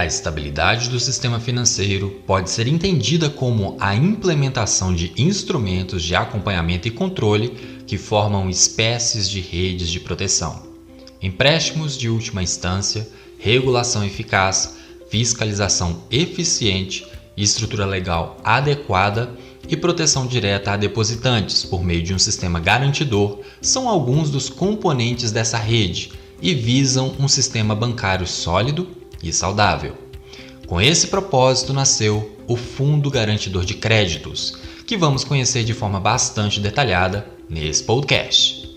A estabilidade do sistema financeiro pode ser entendida como a implementação de instrumentos de acompanhamento e controle que formam espécies de redes de proteção. Empréstimos de última instância, regulação eficaz, fiscalização eficiente, estrutura legal adequada e proteção direta a depositantes por meio de um sistema garantidor são alguns dos componentes dessa rede e visam um sistema bancário sólido e saudável. Com esse propósito nasceu o Fundo Garantidor de Créditos, que vamos conhecer de forma bastante detalhada nesse podcast.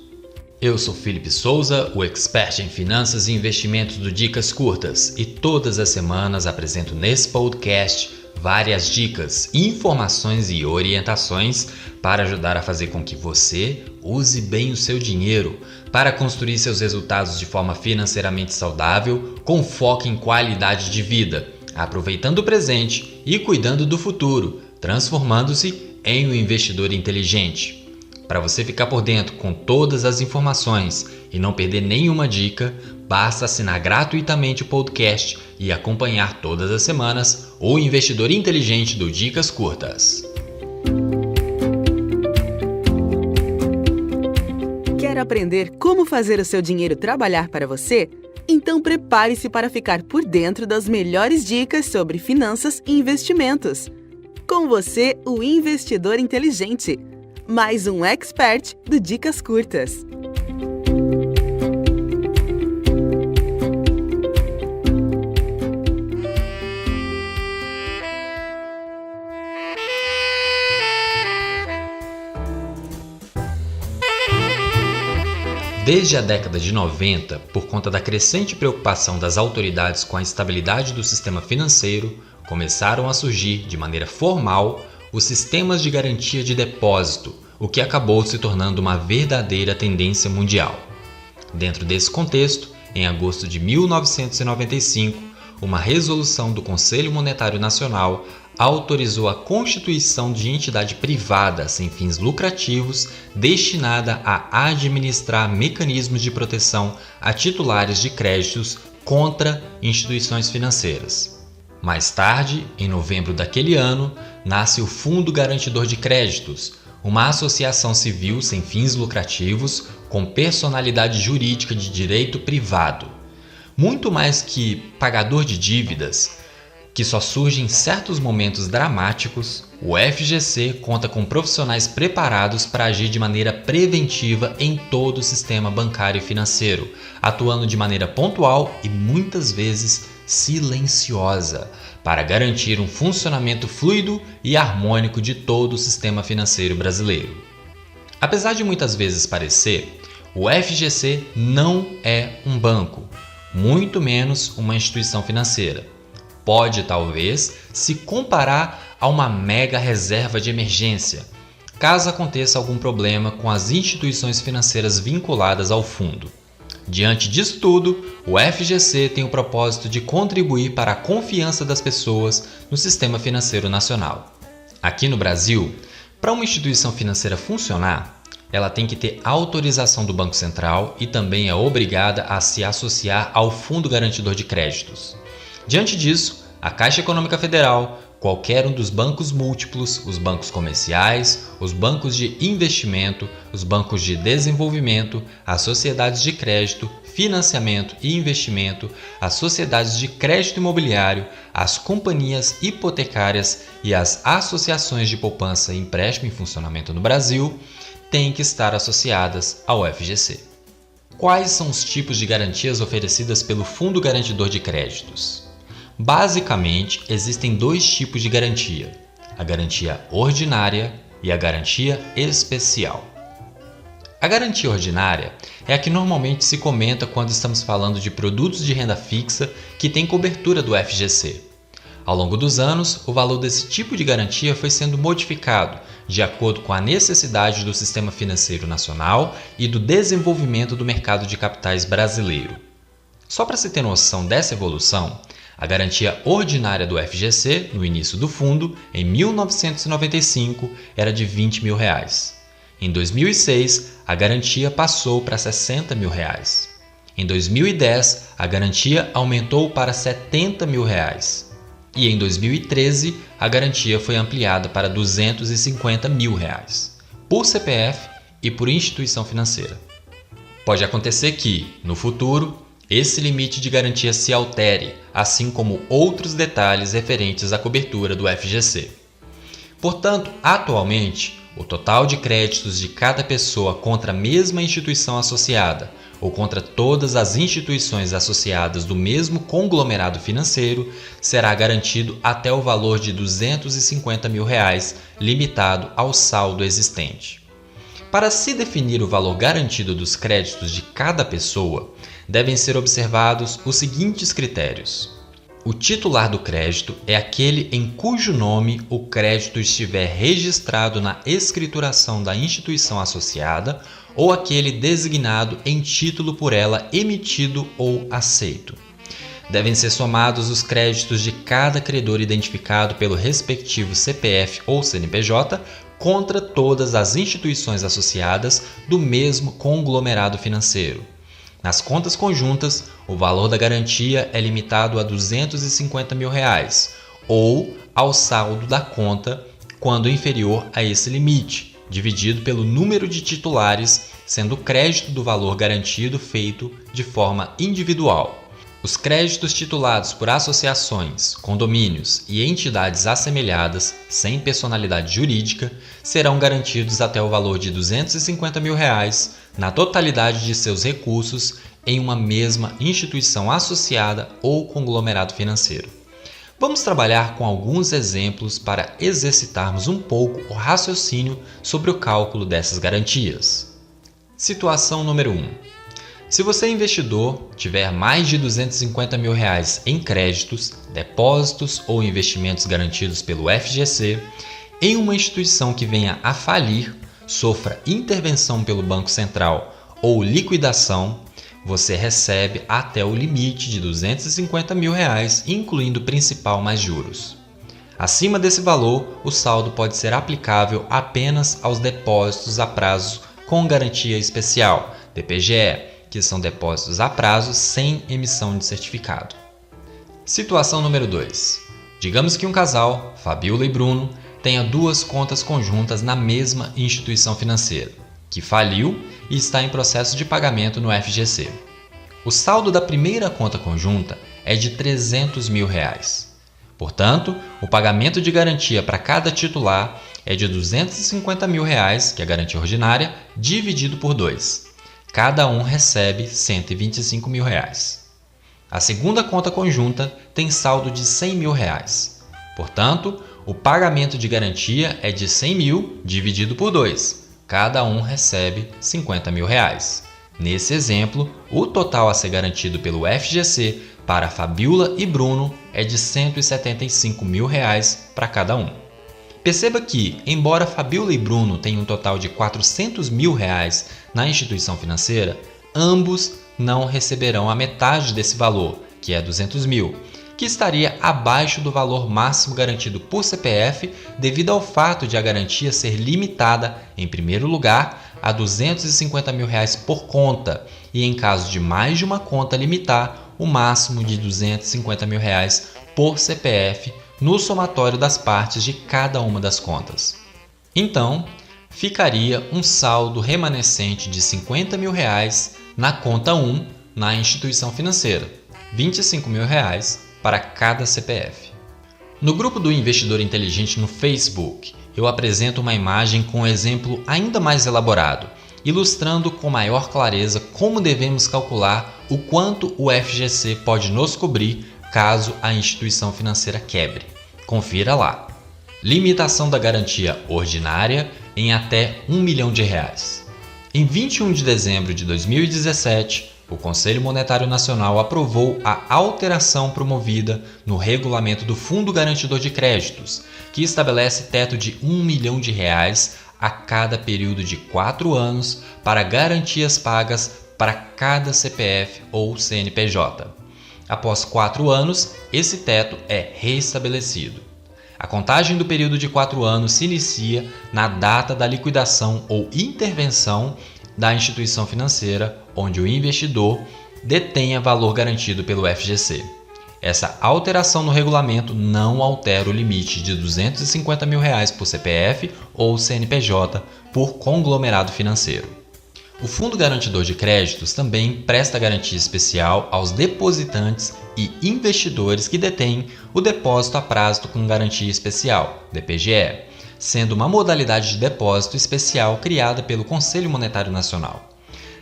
Eu sou Felipe Souza, o expert em finanças e investimentos do Dicas Curtas, e todas as semanas apresento nesse podcast várias dicas, informações e orientações para ajudar a fazer com que você use bem o seu dinheiro para construir seus resultados de forma financeiramente saudável, com foco em qualidade de vida, aproveitando o presente e cuidando do futuro, transformando-se em um investidor inteligente. Para você ficar por dentro com todas as informações e não perder nenhuma dica, basta assinar gratuitamente o podcast e acompanhar todas as semanas o Investidor Inteligente do Dicas Curtas. Quer aprender como fazer o seu dinheiro trabalhar para você? Então prepare-se para ficar por dentro das melhores dicas sobre finanças e investimentos. Com você, o Investidor Inteligente. Mais um expert do Dicas Curtas. Desde a década de 90, por conta da crescente preocupação das autoridades com a estabilidade do sistema financeiro, começaram a surgir, de maneira formal, os sistemas de garantia de depósito, o que acabou se tornando uma verdadeira tendência mundial. Dentro desse contexto, em agosto de 1995, uma resolução do Conselho Monetário Nacional autorizou a constituição de entidade privada sem fins lucrativos destinada a administrar mecanismos de proteção a titulares de créditos contra instituições financeiras. Mais tarde, em novembro daquele ano, nasce o Fundo Garantidor de Créditos, uma associação civil sem fins lucrativos com personalidade jurídica de direito privado. Muito mais que pagador de dívidas, que só surge em certos momentos dramáticos, o FGC conta com profissionais preparados para agir de maneira preventiva em todo o sistema bancário e financeiro, atuando de maneira pontual e muitas vezes silenciosa, para garantir um funcionamento fluido e harmônico de todo o sistema financeiro brasileiro. Apesar de muitas vezes parecer, o FGC não é um banco, muito menos uma instituição financeira. Pode, talvez, se comparar a uma mega reserva de emergência, caso aconteça algum problema com as instituições financeiras vinculadas ao fundo. Diante disso tudo, o FGC tem o propósito de contribuir para a confiança das pessoas no sistema financeiro nacional. Aqui no Brasil, para uma instituição financeira funcionar, ela tem que ter autorização do Banco Central e também é obrigada a se associar ao Fundo Garantidor de Créditos. Diante disso, a Caixa Econômica Federal, qualquer um dos bancos múltiplos, os bancos comerciais, os bancos de investimento, os bancos de desenvolvimento, as sociedades de crédito, financiamento e investimento, as sociedades de crédito imobiliário, as companhias hipotecárias e as associações de poupança e empréstimo em funcionamento no Brasil têm que estar associadas ao FGC. Quais são os tipos de garantias oferecidas pelo Fundo Garantidor de Créditos? Basicamente, existem dois tipos de garantia: a garantia ordinária e a garantia especial. A garantia ordinária é a que normalmente se comenta quando estamos falando de produtos de renda fixa que têm cobertura do FGC. Ao longo dos anos, o valor desse tipo de garantia foi sendo modificado de acordo com a necessidade do sistema financeiro nacional e do desenvolvimento do mercado de capitais brasileiro. Só para se ter noção dessa evolução, a garantia ordinária do FGC, no início do fundo, em 1995, era de R$20 mil. Em 2006, a garantia passou para R$60 mil. Em 2010, a garantia aumentou para R$ 70 mil. E em 2013, a garantia foi ampliada para R$ 250 mil, por CPF e por instituição financeira. Pode acontecer que, no futuro, esse limite de garantia se altere, assim como outros detalhes referentes à cobertura do FGC. Portanto, atualmente, o total de créditos de cada pessoa contra a mesma instituição associada ou contra todas as instituições associadas do mesmo conglomerado financeiro será garantido até o valor de R$ 250 mil, limitado ao saldo existente. Para se definir o valor garantido dos créditos de cada pessoa, devem ser observados os seguintes critérios. O titular do crédito é aquele em cujo nome o crédito estiver registrado na escrituração da instituição associada ou aquele designado em título por ela emitido ou aceito. Devem ser somados os créditos de cada credor identificado pelo respectivo CPF ou CNPJ contra todas as instituições associadas do mesmo conglomerado financeiro. Nas contas conjuntas, o valor da garantia é limitado a R$ 250 mil, ou ao saldo da conta quando inferior a esse limite, dividido pelo número de titulares, sendo o crédito do valor garantido feito de forma individual. Os créditos titulados por associações, condomínios e entidades assemelhadas, sem personalidade jurídica, serão garantidos até o valor de R$ 250 mil na totalidade de seus recursos em uma mesma instituição associada ou conglomerado financeiro. Vamos trabalhar com alguns exemplos para exercitarmos um pouco o raciocínio sobre o cálculo dessas garantias. Situação número 1. Se você, investidor, tiver mais de R$ 250 mil em créditos, depósitos ou investimentos garantidos pelo FGC, em uma instituição que venha a falir, sofra intervenção pelo Banco Central ou liquidação, você recebe até o limite de R$ 250 mil, incluindo principal mais juros. Acima desse valor, o saldo pode ser aplicável apenas aos depósitos a prazo com garantia especial, DPGE, que são depósitos a prazo sem emissão de certificado. Situação número 2. Digamos que um casal, Fabiola e Bruno, tenha duas contas conjuntas na mesma instituição financeira, que faliu e está em processo de pagamento no FGC. O saldo da primeira conta conjunta é de R$ 300 mil. Portanto, o pagamento de garantia para cada titular é de R$ 250 mil, que é a garantia ordinária, dividido por 2. Cada um recebe R$ 125 mil. A segunda conta conjunta tem saldo de R$ 100 mil. Portanto, o pagamento de garantia é de 100 mil dividido por 2. Cada um recebe R$ 50 mil. Nesse exemplo, o total a ser garantido pelo FGC para Fabiola e Bruno é de R$ 175 mil para cada um. Perceba que, embora Fabiola e Bruno tenham um total de R$ 400 mil na instituição financeira, ambos não receberão a metade desse valor, que é 200 mil, que estaria abaixo do valor máximo garantido por CPF devido ao fato de a garantia ser limitada, em primeiro lugar, a R$ 250 mil por conta e, em caso de mais de uma conta, limitar o máximo de R$ 250 mil por CPF no somatório das partes de cada uma das contas. Então, ficaria um saldo remanescente de R$ 50 mil na conta 1 na instituição financeira, R$ 25 mil para cada CPF. No grupo do Investidor Inteligente no Facebook, eu apresento uma imagem com um exemplo ainda mais elaborado, ilustrando com maior clareza como devemos calcular o quanto o FGC pode nos cobrir caso a instituição financeira quebre. Confira lá. Limitação da garantia ordinária em até R$ 1 milhão. Em 21 de dezembro de 2017, o Conselho Monetário Nacional aprovou a alteração promovida no regulamento do Fundo Garantidor de Créditos, que estabelece teto de R$ 1 milhão a cada período de 4 anos para garantias pagas para cada CPF ou CNPJ. Após 4 anos, esse teto é reestabelecido. A contagem do período de 4 anos se inicia na data da liquidação ou intervenção da instituição financeira onde o investidor detenha valor garantido pelo FGC. Essa alteração no regulamento não altera o limite de R$ 250 mil por CPF ou CNPJ por conglomerado financeiro. O Fundo Garantidor de Créditos também presta garantia especial aos depositantes e investidores que detêm o depósito a prazo com garantia especial, DPGE, sendo uma modalidade de depósito especial criada pelo Conselho Monetário Nacional.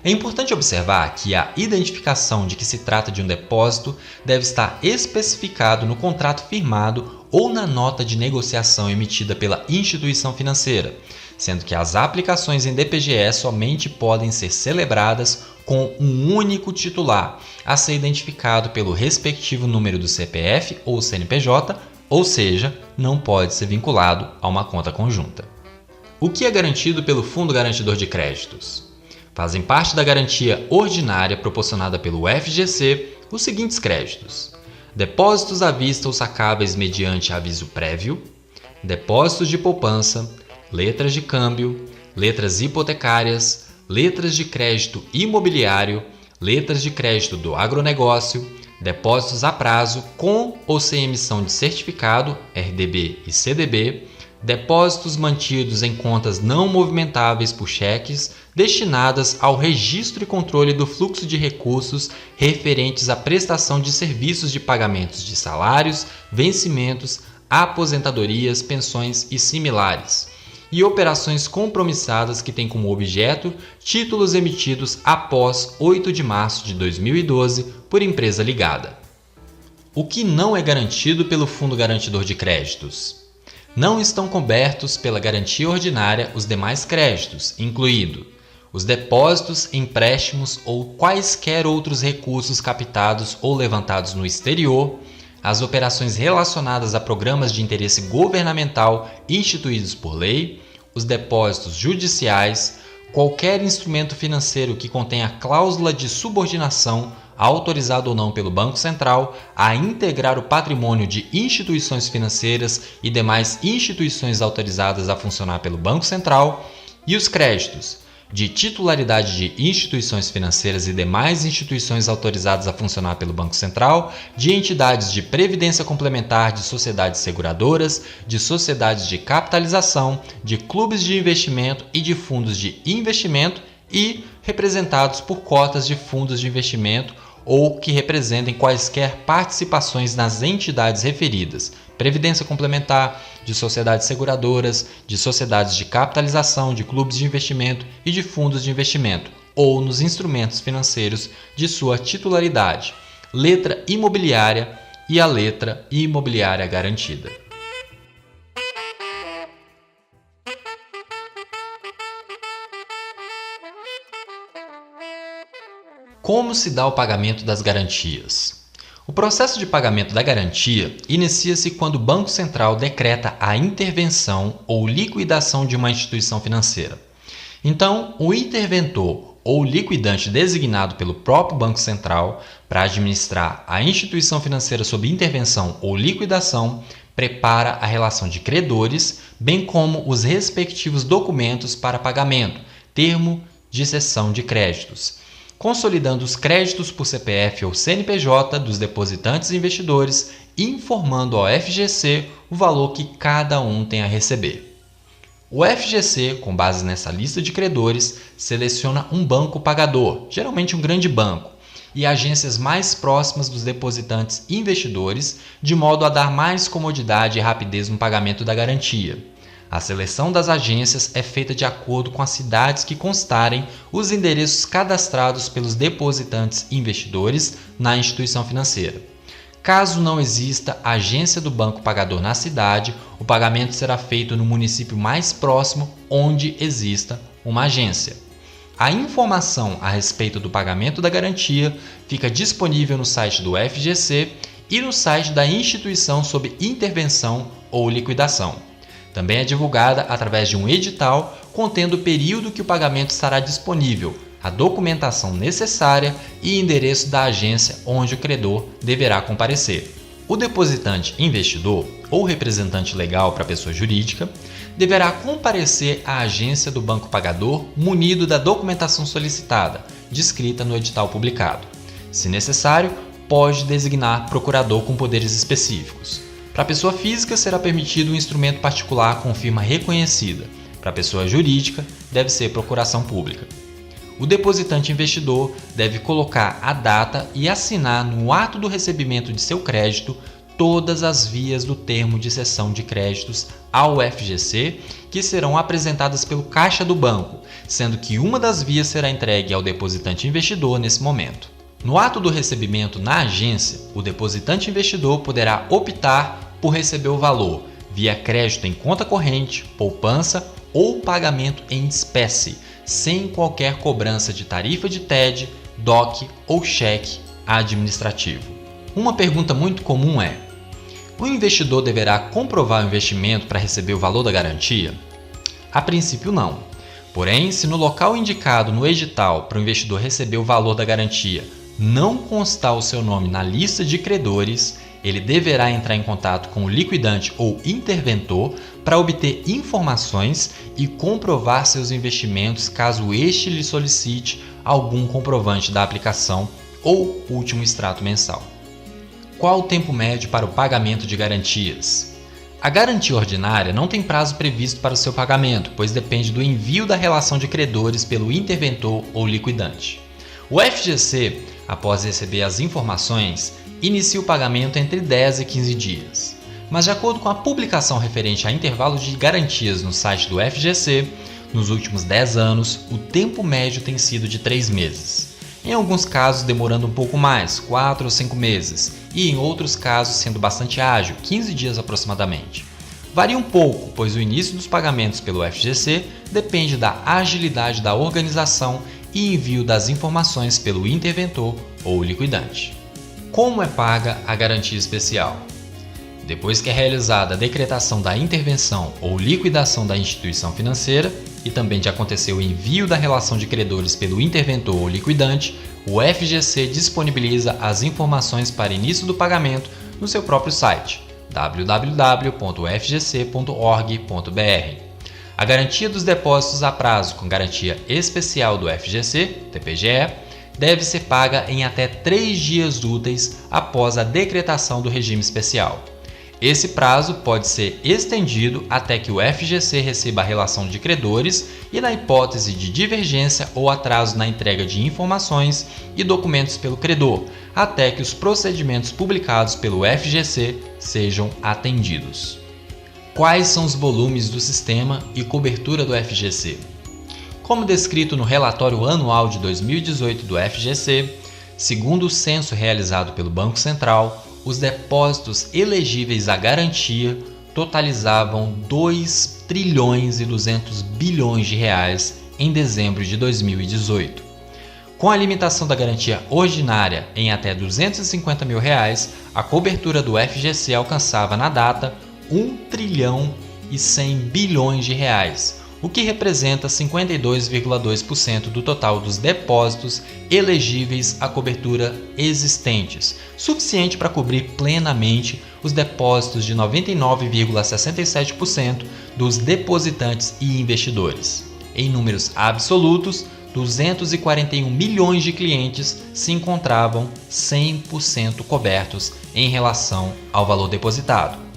É importante observar que a identificação de que se trata de um depósito deve estar especificado no contrato firmado ou na nota de negociação emitida pela instituição financeira, sendo que as aplicações em DPGE somente podem ser celebradas com um único titular, a ser identificado pelo respectivo número do CPF ou CNPJ, ou seja, não pode ser vinculado a uma conta conjunta. O que é garantido pelo Fundo Garantidor de Créditos? Fazem parte da garantia ordinária proporcionada pelo FGC os seguintes créditos: depósitos à vista ou sacáveis mediante aviso prévio, depósitos de poupança, letras de câmbio, letras hipotecárias, letras de crédito imobiliário, letras de crédito do agronegócio, depósitos a prazo com ou sem emissão de certificado, RDB e CDB, depósitos mantidos em contas não movimentáveis por cheques destinadas ao registro e controle do fluxo de recursos referentes à prestação de serviços de pagamentos de salários, vencimentos, aposentadorias, pensões e similares, e operações compromissadas que têm como objeto títulos emitidos após 8 de março de 2012 por empresa ligada. O que não é garantido pelo Fundo Garantidor de Créditos? Não estão cobertos pela garantia ordinária os demais créditos, incluindo os depósitos, empréstimos ou quaisquer outros recursos captados ou levantados no exterior, as operações relacionadas a programas de interesse governamental instituídos por lei, os depósitos judiciais, qualquer instrumento financeiro que contenha cláusula de subordinação, autorizado ou não pelo Banco Central, a integrar o patrimônio de instituições financeiras e demais instituições autorizadas a funcionar pelo Banco Central, e os créditos de titularidade de instituições financeiras e demais instituições autorizadas a funcionar pelo Banco Central, de entidades de previdência complementar, de sociedades seguradoras, de sociedades de capitalização, de clubes de investimento e de fundos de investimento e representados por cotas de fundos de investimento ou que representem quaisquer participações nas entidades referidas, previdência complementar, de sociedades seguradoras, de sociedades de capitalização, de clubes de investimento e de fundos de investimento, ou nos instrumentos financeiros de sua titularidade, letra imobiliária e a letra imobiliária garantida. Como se dá o pagamento das garantias? O processo de pagamento da garantia inicia-se quando o Banco Central decreta a intervenção ou liquidação de uma instituição financeira. Então, o interventor ou liquidante designado pelo próprio Banco Central para administrar a instituição financeira sob intervenção ou liquidação prepara a relação de credores, bem como os respectivos documentos para pagamento, termo de cessão de créditos, consolidando os créditos por CPF ou CNPJ dos depositantes e investidores e informando ao FGC o valor que cada um tem a receber. O FGC, com base nessa lista de credores, seleciona um banco pagador, geralmente um grande banco, e agências mais próximas dos depositantes e investidores, de modo a dar mais comodidade e rapidez no pagamento da garantia. A seleção das agências é feita de acordo com as cidades que constarem os endereços cadastrados pelos depositantes e investidores na instituição financeira. Caso não exista agência do banco pagador na cidade, o pagamento será feito no município mais próximo onde exista uma agência. A informação a respeito do pagamento da garantia fica disponível no site do FGC e no site da instituição sob intervenção ou liquidação. Também é divulgada através de um edital contendo o período que o pagamento estará disponível, a documentação necessária e endereço da agência onde o credor deverá comparecer. O depositante investidor ou representante legal para a pessoa jurídica deverá comparecer à agência do banco pagador munido da documentação solicitada, descrita no edital publicado. Se necessário, pode designar procurador com poderes específicos. Para a pessoa física, será permitido um instrumento particular com firma reconhecida. Para a pessoa jurídica, deve ser procuração pública. O depositante investidor deve colocar a data e assinar no ato do recebimento de seu crédito todas as vias do termo de cessão de créditos ao FGC, que serão apresentadas pelo caixa do banco, sendo que uma das vias será entregue ao depositante investidor nesse momento. No ato do recebimento na agência, o depositante investidor poderá optar por receber o valor via crédito em conta corrente, poupança ou pagamento em espécie, sem qualquer cobrança de tarifa de TED, DOC ou cheque administrativo. Uma pergunta muito comum é: o investidor deverá comprovar o investimento para receber o valor da garantia? A princípio, não. Porém, se no local indicado no edital para o investidor receber o valor da garantia não constar o seu nome na lista de credores, ele deverá entrar em contato com o liquidante ou interventor para obter informações e comprovar seus investimentos caso este lhe solicite algum comprovante da aplicação ou último extrato mensal. Qual o tempo médio para o pagamento de garantias? A garantia ordinária não tem prazo previsto para o seu pagamento, pois depende do envio da relação de credores pelo interventor ou liquidante. O FGC, após receber as informações, inicia o pagamento entre 10 e 15 dias. Mas de acordo com a publicação referente a intervalo de garantias no site do FGC, nos últimos 10 anos, o tempo médio tem sido de 3 meses. Em alguns casos demorando um pouco mais, 4 ou 5 meses, e em outros casos sendo bastante ágil, 15 dias aproximadamente. Varia um pouco, pois o início dos pagamentos pelo FGC depende da agilidade da organização e envio das informações pelo interventor ou liquidante. Como é paga a garantia especial? Depois que é realizada a decretação da intervenção ou liquidação da instituição financeira e também de acontecer o envio da relação de credores pelo interventor ou liquidante, o FGC disponibiliza as informações para início do pagamento no seu próprio site www.fgc.org.br. A garantia dos depósitos a prazo com garantia especial do FGC, TPGE, deve ser paga em até 3 dias úteis após a decretação do regime especial. Esse prazo pode ser estendido até que o FGC receba a relação de credores e, na hipótese de divergência ou atraso na entrega de informações e documentos pelo credor, até que os procedimentos publicados pelo FGC sejam atendidos. Quais são os volumes do sistema e cobertura do FGC? Como descrito no relatório anual de 2018 do FGC, segundo o censo realizado pelo Banco Central, os depósitos elegíveis à garantia totalizavam 2 trilhões e 200 bilhões de reais em dezembro de 2018. Com a limitação da garantia ordinária em até 250 mil reais, a cobertura do FGC alcançava na data 1 trilhão e 100 bilhões de reais, o que representa 52,2% do total dos depósitos elegíveis à cobertura existentes, suficiente para cobrir plenamente os depósitos de 99,67% dos depositantes e investidores. Em números absolutos, 241 milhões de clientes se encontravam 100% cobertos em relação ao valor depositado.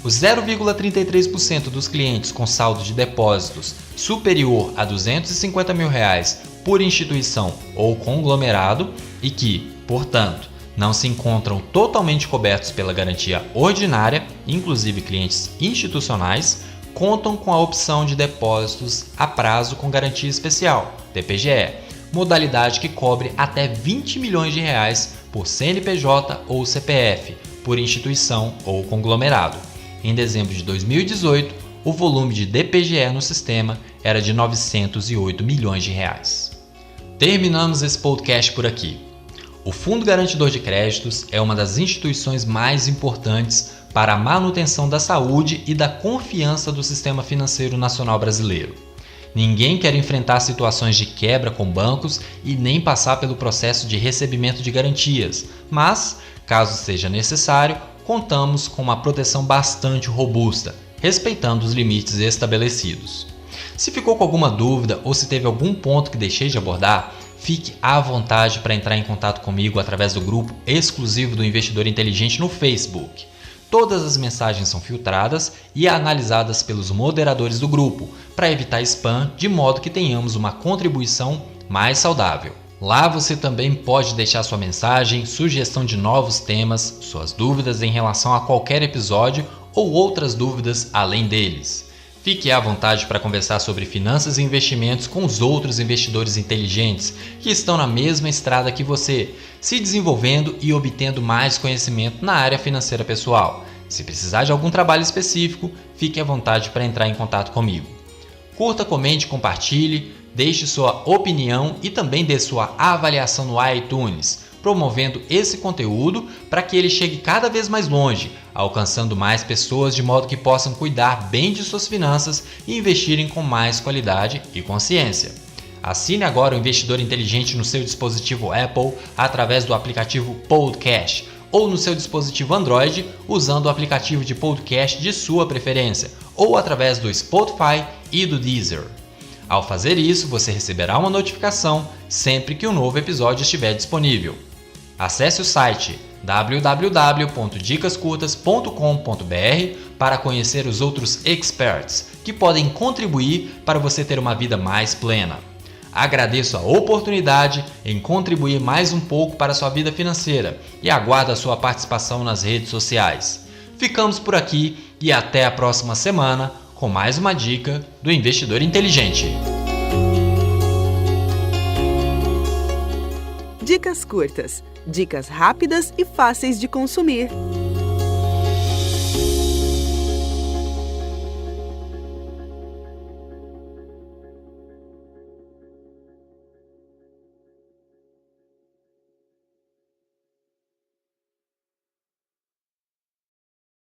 Os 0,33% dos clientes com saldo de depósitos superior a 250 mil reais por instituição ou conglomerado e que, portanto, não se encontram totalmente cobertos pela garantia ordinária, inclusive clientes institucionais, contam com a opção de depósitos a prazo com garantia especial, TPGE, modalidade que cobre até 20 milhões de reais por CNPJ ou CPF, por instituição ou conglomerado. Em dezembro de 2018, o volume de DPGE no sistema era de 908 milhões de reais. Terminamos esse podcast por aqui. O Fundo Garantidor de Créditos é uma das instituições mais importantes para a manutenção da saúde e da confiança do sistema financeiro nacional brasileiro. Ninguém quer enfrentar situações de quebra com bancos e nem passar pelo processo de recebimento de garantias, mas, caso seja necessário, contamos com uma proteção bastante robusta, respeitando os limites estabelecidos. Se ficou com alguma dúvida ou se teve algum ponto que deixei de abordar, fique à vontade para entrar em contato comigo através do grupo exclusivo do Investidor Inteligente no Facebook. Todas as mensagens são filtradas e analisadas pelos moderadores do grupo, para evitar spam, de modo que tenhamos uma contribuição mais saudável. Lá você também pode deixar sua mensagem, sugestão de novos temas, suas dúvidas em relação a qualquer episódio ou outras dúvidas além deles. Fique à vontade para conversar sobre finanças e investimentos com os outros investidores inteligentes que estão na mesma estrada que você, se desenvolvendo e obtendo mais conhecimento na área financeira pessoal. Se precisar de algum trabalho específico, fique à vontade para entrar em contato comigo. Curta, comente, compartilhe, deixe sua opinião e também dê sua avaliação no iTunes, promovendo esse conteúdo para que ele chegue cada vez mais longe, alcançando mais pessoas de modo que possam cuidar bem de suas finanças e investirem com mais qualidade e consciência. Assine agora o Investidor Inteligente no seu dispositivo Apple através do aplicativo Podcast ou no seu dispositivo Android usando o aplicativo de podcast de sua preferência ou através do Spotify e do Deezer. Ao fazer isso, você receberá uma notificação sempre que um novo episódio estiver disponível. Acesse o site www.dicascurtas.com.br para conhecer os outros experts que podem contribuir para você ter uma vida mais plena. Agradeço a oportunidade em contribuir mais um pouco para a sua vida financeira e aguardo a sua participação nas redes sociais. Ficamos por aqui e até a próxima semana com mais uma dica do Investidor Inteligente. Dicas curtas, dicas rápidas e fáceis de consumir.